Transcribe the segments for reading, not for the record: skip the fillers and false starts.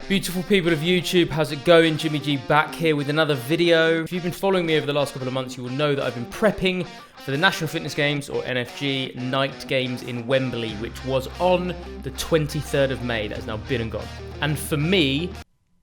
Beautiful people of YouTube, how's it going? Jimmy G back here with another video. If you've been following me over the last couple of months, you will know that I've been prepping for the National Fitness Games, or NFG, night games in Wembley, which was on the 23rd of May. That has now been and gone. And for me,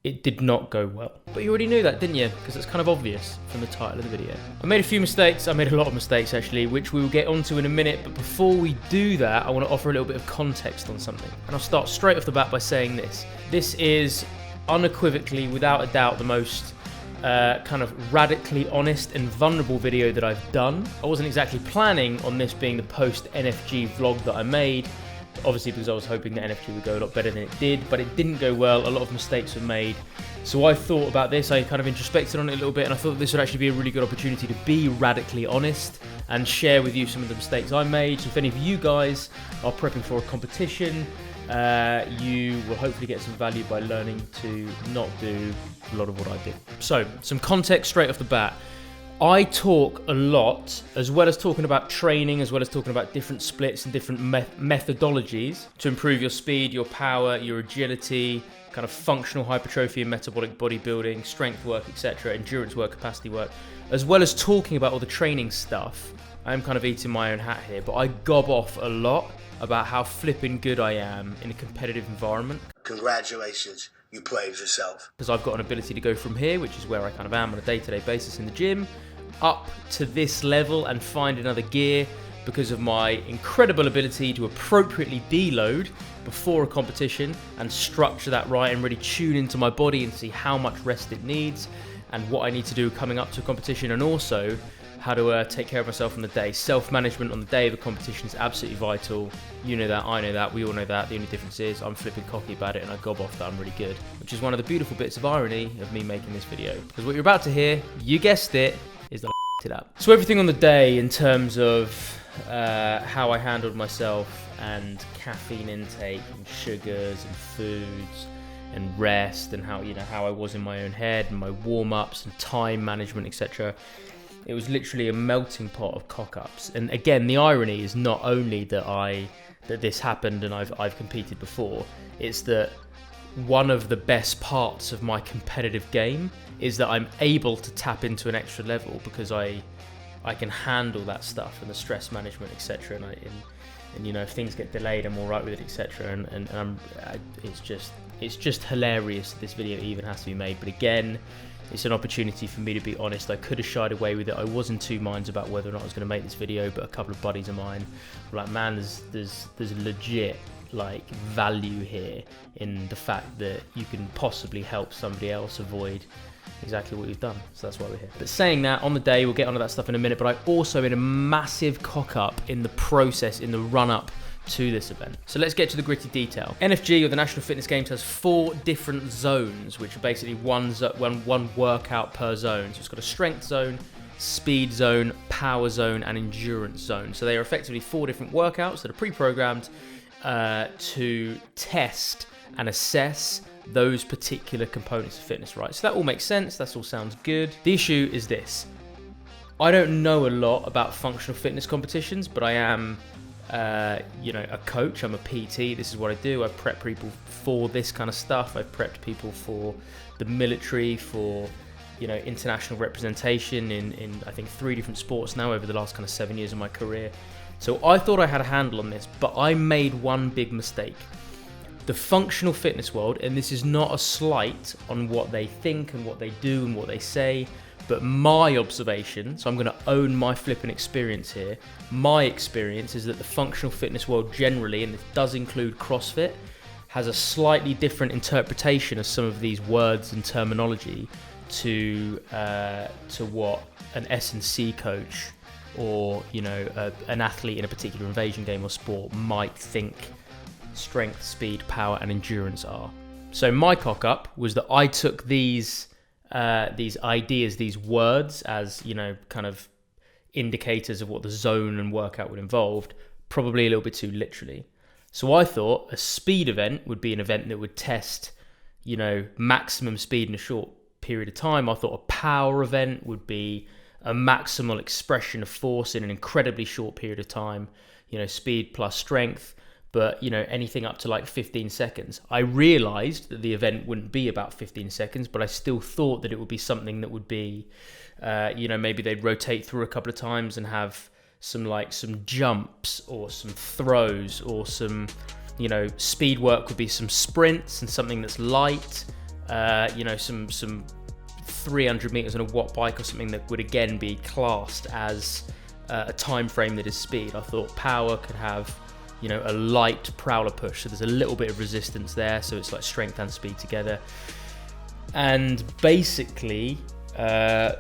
it did not go well. But you already knew that, didn't you? Because it's kind of obvious from the title of the video. I made a few mistakes. I made a lot of mistakes, actually, which we will get onto in a minute. But before we do that, I want to offer a little bit of context on something. And I'll start straight off the bat by saying this. This is unequivocally, without a doubt, the most kind of radically honest and vulnerable video that I've done. I wasn't exactly planning on this being the post-NFG vlog that I made, obviously because I was hoping that NFG would go a lot better than it did, but it didn't go well. A lot of mistakes were made. So I thought about this, I kind of introspected on it a little bit, and I thought this would actually be a really good opportunity to be radically honest and share with you some of the mistakes I made. So if any of you guys are prepping for a competition, you will hopefully get some value by learning to not do a lot of what I did. So, some context straight off the bat. I talk a lot, as well as talking about training, as well as talking about different splits and different methodologies to improve your speed, your power, your agility, kind of functional hypertrophy and metabolic bodybuilding, strength work, etc., endurance work, capacity work, as well as talking about all the training stuff. I'm kind of eating my own hat here, but I gob off a lot about how flipping good I am in a competitive environment. Congratulations, you played yourself. Because I've got an ability to go from here, which is where I kind of am on a day-to-day basis in the gym, up to this level and find another gear because of my incredible ability to appropriately deload before a competition and structure that right and really tune into my body and see how much rest it needs and what I need to do coming up to a competition, and also how to take care of myself on the day. Self-management on the day of the competition is absolutely vital. You know that, I know that, we all know that. The only difference is I'm flipping cocky about it and I gob off that I'm really good, which is one of the beautiful bits of irony of me making this video. Because what you're about to hear, you guessed it, is that I it up. So everything on the day in terms of how I handled myself and caffeine intake and sugars and foods and rest and how I was in my own head and my warm-ups and time management, etc. It was literally a melting pot of cock-ups. And again, the irony is not only that this happened and I've competed before, it's that one of the best parts of my competitive game is that I'm able to tap into an extra level because I can handle that stuff and the stress management, etc. And if things get delayed, I'm all right with it, etc. And it's just hilarious that this video even has to be made. But again, it's an opportunity for me to be honest. I could have shied away with it. I was in two minds about whether or not I was going to make this video, but a couple of buddies of mine were like, man, there's legit like value here in the fact that you can possibly help somebody else avoid exactly what you've done. So that's why we're here. But saying that, on the day, we'll get onto that stuff in a minute, but I also made a massive cock up in the process, in the run up to this event. So let's get to the gritty detail. NFG, or the National Fitness Games, has 4 different zones, which are basically one workout per zone. So it's got a strength zone, speed zone, power zone, and endurance zone. So they are effectively 4 different workouts that are pre-programmed to test and assess those particular components of fitness, right? So that all makes sense. That all sounds good. The issue is this. I don't know a lot about functional fitness competitions, but I am a coach. I'm a PT. This is what I do. I prep people for this kind of stuff. I've prepped people for the military, for international representation in I think 3 different sports now over the last kind of 7 years of my career. So I thought I had a handle on this, but I made one big mistake. The functional fitness world, and this is not a slight on what they think and what they do and what they say, but my observation, so I'm going to own my flipping experience here. My experience is that the functional fitness world generally, and this does include CrossFit, has a slightly different interpretation of some of these words and terminology to what an S&C coach or an athlete in a particular invasion game or sport might think strength, speed, power, and endurance are. So my cock up was that I took these ideas, these words, as kind of indicators of what the zone and workout would involve, probably a little bit too literally. So I thought a speed event would be an event that would test, maximum speed in a short period of time. I thought a power event would be a maximal expression of force in an incredibly short period of time, speed plus strength. but anything up to like 15 seconds. I realized that the event wouldn't be about 15 seconds, but I still thought that it would be something that would be, maybe they'd rotate through a couple of times and have some jumps or some throws or some, speed work would be some sprints and something that's light, some 300 meters on a watt bike or something that would again be classed as a time frame that is speed. I thought power could have, a light prowler push, so there's a little bit of resistance there, so it's like strength and speed together. And basically, I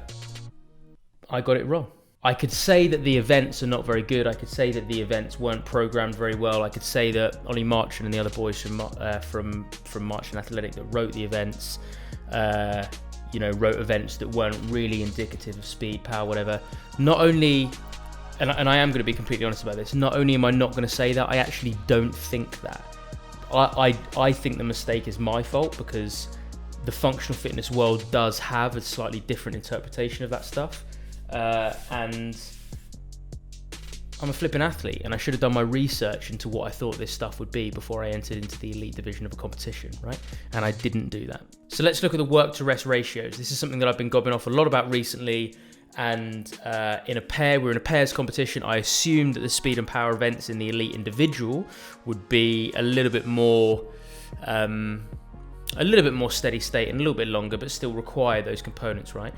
got it wrong. I could say that the events are not very good. I could say that the events weren't programmed very well. I could say that Ollie Marchand and the other boys from Marchand Athletic that wrote the events, wrote events that weren't really indicative of speed, power, whatever. Not only, and I am going to be completely honest about this, not only am I not going to say that, I actually don't think that. I think the mistake is my fault, because the functional fitness world does have a slightly different interpretation of that stuff. And I'm a flipping athlete, and I should have done my research into what I thought this stuff would be before I entered into the elite division of a competition, right? And I didn't do that. So let's look at the work to rest ratios. This is something that I've been gobbing off a lot about recently. And we're in a pairs competition. I assumed that the speed and power events in the elite individual would be a little bit more steady state and a little bit longer, but still require those components, right?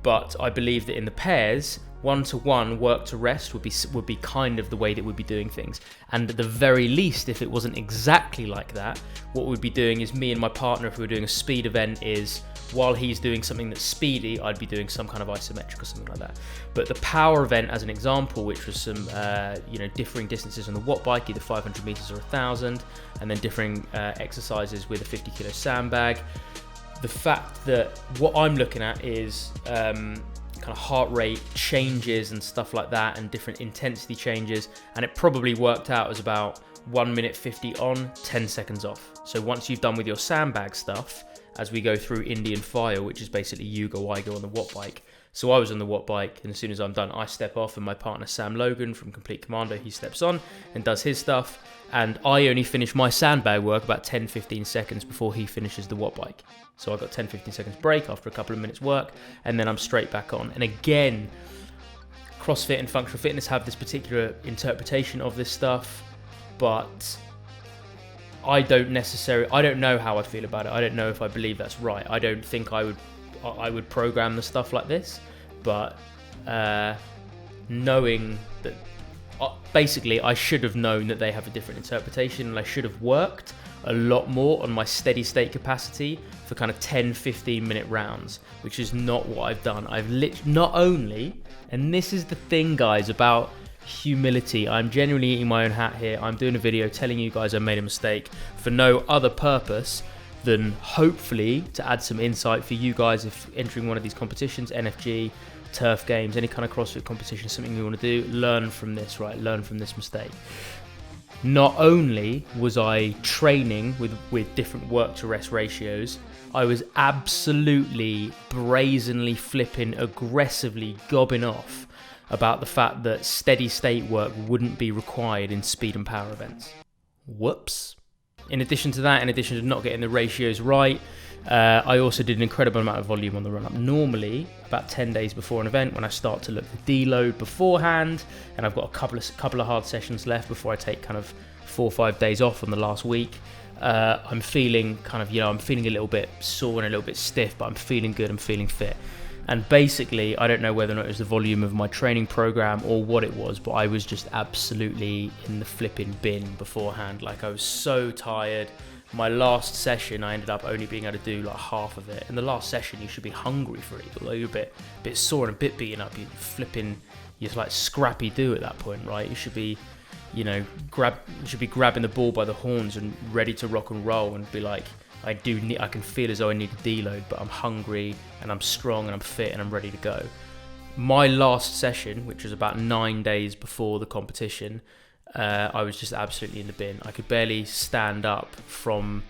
But I believe that in the pairs, 1-to-1 work to rest would be kind of the way that we'd be doing things. And at the very least, if it wasn't exactly like that, what we'd be doing is, me and my partner, if we were doing a speed event, is while he's doing something that's speedy, I'd be doing some kind of isometric or something like that. But the power event, as an example, which was some differing distances on the watt bike, either 500 meters or 1,000, and then differing exercises with a 50 kilo sandbag. The fact that what I'm looking at is kind of heart rate changes and stuff like that, and different intensity changes, and it probably worked out as about 1 minute 50 on, 10 seconds off. So once you've done with your sandbag stuff, as we go through Indian file, which is basically you go, I go on the watt bike. So I was on the watt bike, and as soon as I'm done, I step off, and my partner Sam Logan from Complete Commando, he steps on and does his stuff, and I only finish my sandbag work about 10-15 seconds before he finishes the watt bike. So I got 10-15 seconds break after a couple of minutes work, and then I'm straight back on. And again, CrossFit and functional fitness have this particular interpretation of this stuff, but I don't know how I feel about it. I don't know if I believe that's right. I don't think I would program the stuff like this, but knowing that, basically I should have known that they have a different interpretation, and I should have worked a lot more on my steady state capacity for kind of 10-15 minute rounds, which is not what I've done. I've not only, and this is the thing guys about humility, I'm genuinely eating my own hat here. I'm doing a video telling you guys I made a mistake for no other purpose than hopefully to add some insight for you guys if entering one of these competitions, NFG, turf games, any kind of CrossFit competition, something you want to do, learn from this, right? Learn from this mistake. Not only was I training with different work to rest ratios, I was absolutely brazenly flipping, aggressively gobbing off about the fact that steady state work wouldn't be required in speed and power events. Whoops. In addition to that, in addition to not getting the ratios right, I also did an incredible amount of volume on the run up. Normally, about 10 days before an event, when I start to look to deload beforehand, and I've got a couple of hard sessions left before I take kind of 4 or 5 days off on the last week, I'm feeling I'm feeling a little bit sore and a little bit stiff, but I'm feeling good, I'm feeling fit. And basically, I don't know whether or not it was the volume of my training program or what it was, but I was just absolutely in the flipping bin beforehand. Like, I was so tired. My last session, I ended up only being able to do like half of it. In the last session, you should be hungry for it, although you're a bit sore and a bit beaten up. You're like scrappy do at that point, right? You should be, grabbing the ball by the horns and ready to rock and roll and be like, I can feel as though I need a deload, but I'm hungry and I'm strong and I'm fit and I'm ready to go. My last session, which was about 9 days before the competition, I was just absolutely in the bin. I could barely stand up from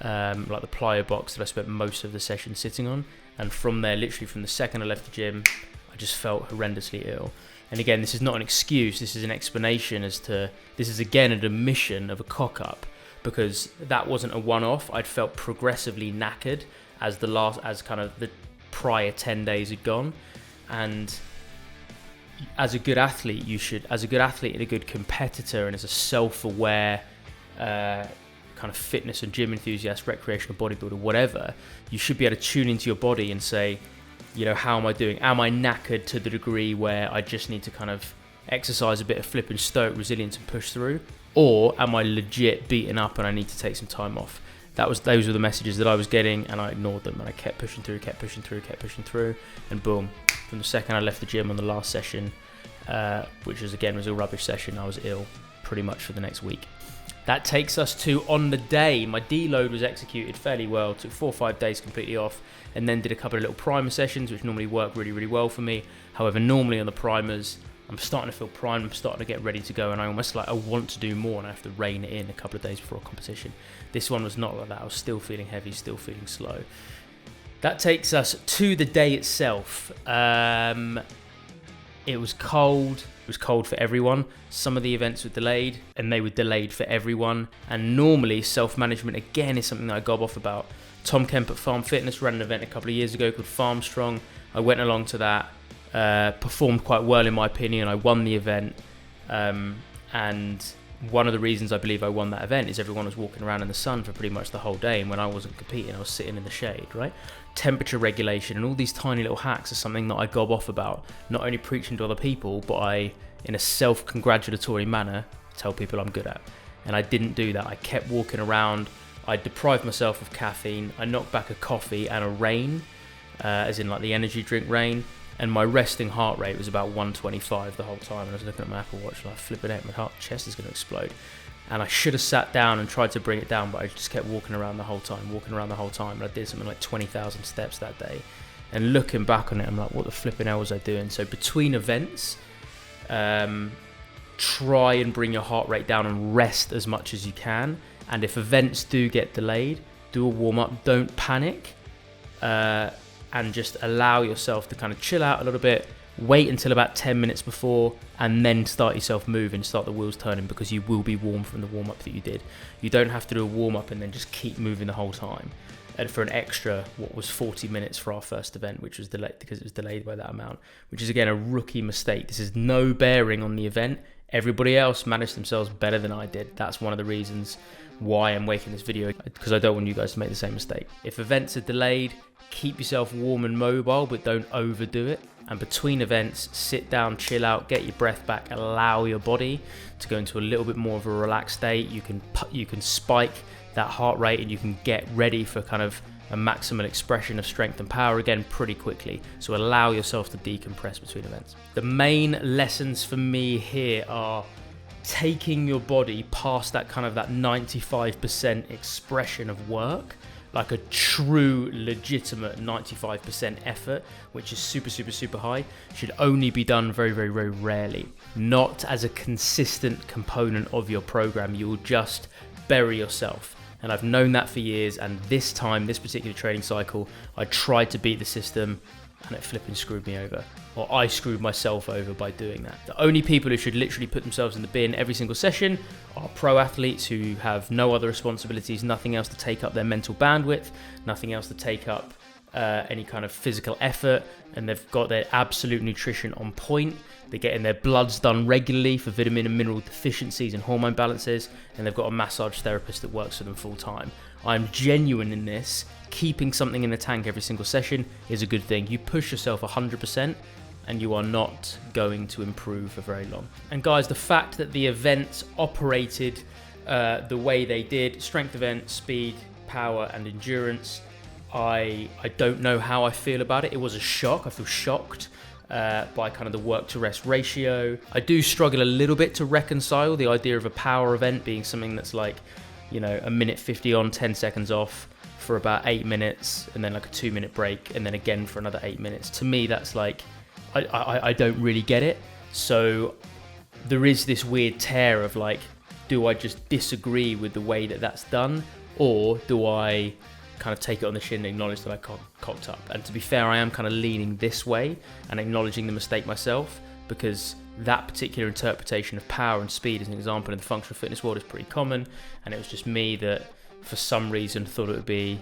like the plyo box that I spent most of the session sitting on, and from there, literally from the second I left the gym, I just felt horrendously ill. And again, this is not an excuse, this is an explanation this is again an admission of a cock up, because that wasn't a one-off. I'd felt progressively knackered as kind of the prior 10 days had gone. And as a good athlete, and a good competitor, and as a self-aware kind of fitness and gym enthusiast, recreational bodybuilder, whatever, you should be able to tune into your body and say, how am I doing? Am I knackered to the degree where I just need to kind of exercise a bit of flipping stoic resilience and push through? Or am I legit beaten up and I need to take some time off? Those were the messages that I was getting, and I ignored them, and I kept pushing through, and boom, from the second I left the gym on the last session, which was a rubbish session, I was ill pretty much for the next week. That takes us to on the day. My deload was executed fairly well, took 4 or 5 days completely off, and then did a couple of little primer sessions, which normally work really, really well for me. However, normally on the primers, I'm starting to feel primed, I'm starting to get ready to go, and I want to do more, and I have to rein it in a couple of days before a competition. This one was not like that. I was still feeling heavy, still feeling slow. That takes us to the day itself. It was cold. It was cold for everyone. Some of the events were delayed, and they were delayed for everyone. And normally, self-management, again, is something that I gob off about. Tom Kemp at Farm Fitness ran an event a couple of years ago called Farm Strong. I went along to that, performed quite well in my opinion. I won the event, and one of the reasons I believe I won that event is everyone was walking around in the sun for pretty much the whole day, and when I wasn't competing, I was sitting in the shade, right? Temperature regulation and all these tiny little hacks are something that I gob off about, not only preaching to other people, but I, in a self-congratulatory manner, tell people I'm good at. And I didn't do that. I kept walking around. I deprived myself of caffeine. I knocked back a coffee and a rain, as in like the energy drink rain. And my resting heart rate was about 125 the whole time. And I was looking at my Apple Watch, like flipping out, my chest is going to explode. And I should have sat down and tried to bring it down, but I just kept walking around the whole time. And I did something like 20,000 steps that day. And looking back on it, I'm like, what the flipping hell was I doing? So between events, try and bring your heart rate down and rest as much as you can. And if events do get delayed, do a warm up. Don't panic. And just allow yourself to kind of chill out a little bit, wait until about 10 minutes before, and then start yourself moving, start the wheels turning, because you will be warm from the warm-up that you did. You don't have to do a warm-up and then just keep moving the whole time. And for an extra, what was 40 minutes for our first event, which was delayed because it was delayed by that amount, which is again a rookie mistake. This is no bearing on the event. Everybody else managed themselves better than I did. That's one of the reasons why I'm making this video, because I don't want you guys to make the same mistake. If events are delayed, keep yourself warm and mobile, but don't overdo it. And between events, sit down, chill out, get your breath back, allow your body to go into a little bit more of a relaxed state. You can spike that heart rate, and you can get ready for kind of a maximal expression of strength and power again pretty quickly. So allow yourself to decompress between events. The main lessons for me here are taking your body past that kind of that 95% expression of work, like a true legitimate 95% effort, which is super, super, super high, should only be done very, very, very rarely. Not as a consistent component of your program. You will just bury yourself. And I've known that for years, and this particular training cycle, I tried to beat the system, and it flipping screwed me over. Or I screwed myself over by doing that. The only people who should literally put themselves in the bin every single session are pro athletes who have no other responsibilities, nothing else to take up their mental bandwidth, nothing else to take up any kind of physical effort, and they've got their absolute nutrition on point. They're getting their bloods done regularly for vitamin and mineral deficiencies and hormone balances, and they've got a massage therapist that works for them full time. I'm genuine in this. Keeping something in the tank every single session is a good thing. You push yourself 100%, and you are not going to improve for very long. And guys, the fact that the events operated the way they did, strength event, speed, power, and endurance, I don't know how I feel about it. It was a shock. I feel shocked by kind of the work to rest ratio. I do struggle a little bit to reconcile the idea of a power event being something that's like, a minute 50 on, 10 seconds off for about 8 minutes, and then like a 2-minute break, and then again for another 8 minutes. To me, that's like, I don't really get it. So there is this weird tear of like, do I just disagree with the way that that's done, or do I kind of take it on the chin and acknowledge that I cocked up? And to be fair, I am kind of leaning this way and acknowledging the mistake myself, because that particular interpretation of power and speed, as an example, in the functional fitness world is pretty common, and it was just me that for some reason thought it would be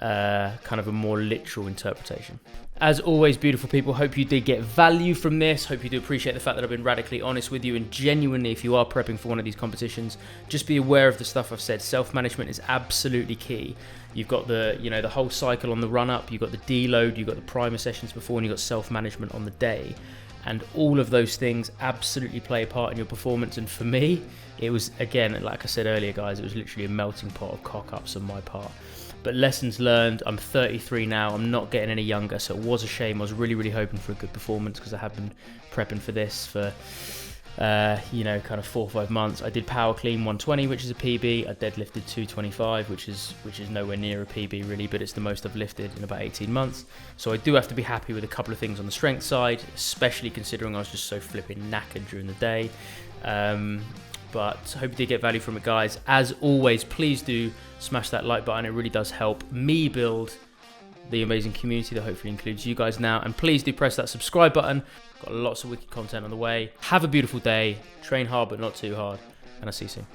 kind of a more literal interpretation. As always, beautiful people, hope you did get value from this. Hope you do appreciate the fact that I've been radically honest with you, and genuinely, if you are prepping for one of these competitions, just be aware of the stuff I've said. Self-management is absolutely key. You've got the whole cycle on the run-up, you've got the deload, you've got the primer sessions before, and you've got self-management on the day. And all of those things absolutely play a part in your performance. And for me, it was, again, like I said earlier, guys, it was literally a melting pot of cock-ups on my part. But lessons learned. I'm 33 now. I'm not getting any younger, so it was a shame. I was really, really hoping for a good performance because I have been prepping for this for, kind of 4 or 5 months. I did power clean 120, which is a PB. I deadlifted 225, which is nowhere near a PB really, but it's the most I've lifted in about 18 months. So I do have to be happy with a couple of things on the strength side, especially considering I was just so flipping knackered during the day. But I hope you did get value from it, guys. As always, please do smash that like button. It really does help me build the amazing community that hopefully includes you guys now. And please do press that subscribe button. Got lots of wicked content on the way. Have a beautiful day. Train hard, but not too hard. And I'll see you soon.